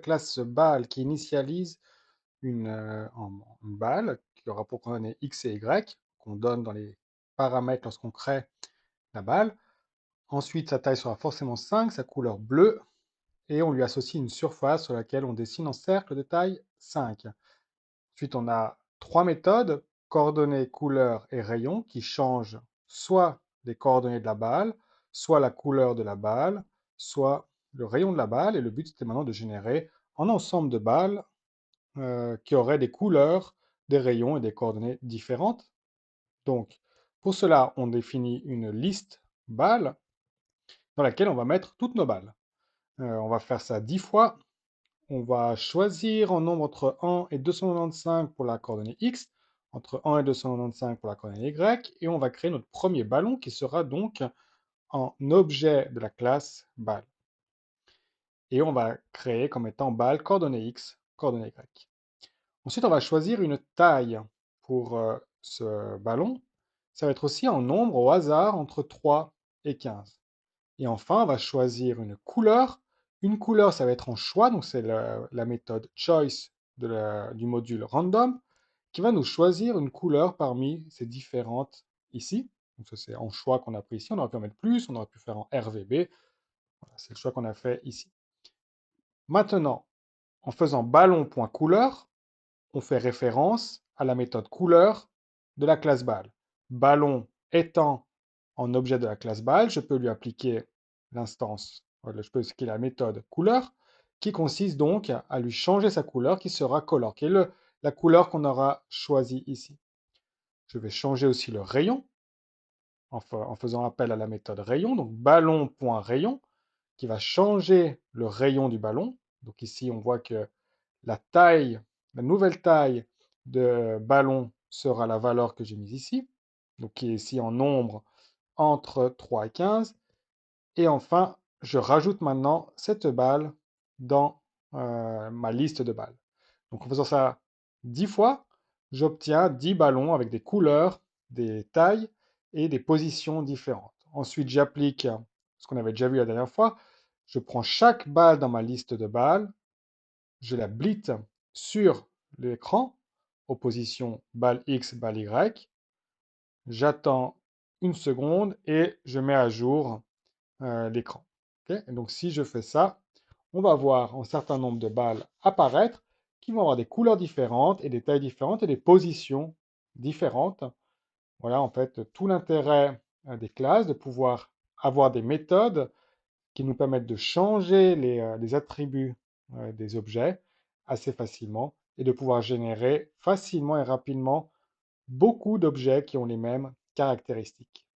classe balle qui initialise une balle qui aura pour coordonnées x et y, qu'on donne dans les paramètres lorsqu'on crée la balle. Ensuite, sa taille sera forcément 5, sa couleur bleue, et on lui associe une surface sur laquelle on dessine un cercle de taille 5. Ensuite, on a trois méthodes, coordonnées, couleur et rayon, qui changent soit les coordonnées de la balle, soit la couleur de la balle, soit le rayon de la balle. Et le but, c'était maintenant de générer un ensemble de balles qui auraient des couleurs, des rayons et des coordonnées différentes. Donc, pour cela, on définit une liste balles dans laquelle on va mettre toutes nos balles. On va faire ça 10 fois. On va choisir un nombre entre 1 et 295 pour la coordonnée x, entre 1 et 295 pour la coordonnée y, et on va créer notre premier ballon qui sera donc un objet de la classe balle. Et on va créer comme étant balle coordonnée x, coordonnée y. Ensuite, on va choisir une taille pour ce ballon. Ça va être aussi un nombre au hasard entre 3 et 15. Et enfin, on va choisir une couleur. Une couleur, ça va être en choix, donc c'est la méthode choice du module random, qui va nous choisir une couleur parmi ces différentes ici. Donc ça, c'est en choix qu'on a pris ici. On aurait pu en mettre plus, on aurait pu faire en RVB. Voilà, c'est le choix qu'on a fait ici. Maintenant, en faisant ballon.couleur, on fait référence à la méthode couleur de la classe balle. Ballon étant en objet de la classe balle, je peux lui appliquer l'instance, je peux appliquer la méthode couleur, qui consiste donc à lui changer sa couleur, qui sera color, qui est la couleur qu'on aura choisie ici. Je vais changer aussi le rayon, en faisant appel à la méthode rayon, donc ballon.rayon, qui va changer le rayon du ballon. Donc ici, on voit que la taille, la nouvelle taille de ballon sera la valeur que j'ai mise ici, donc qui est ici en nombre entre 3 et 15. Et enfin, je rajoute maintenant cette balle dans ma liste de balles. Donc en faisant ça 10 fois, j'obtiens 10 ballons avec des couleurs, des tailles et des positions différentes. Ensuite, j'applique ce qu'on avait déjà vu la dernière fois. Je prends chaque balle dans ma liste de balles, je la blit sur l'écran, aux positions balle X, balle Y. J'attends une seconde et je mets à jour l'écran. Okay. Et donc si je fais ça, on va voir un certain nombre de balles apparaître qui vont avoir des couleurs différentes et des tailles différentes et des positions différentes. Voilà en fait tout l'intérêt des classes, de pouvoir avoir des méthodes qui nous permettent de changer les attributs des objets assez facilement et de pouvoir générer facilement et rapidement beaucoup d'objets qui ont les mêmes caractéristiques.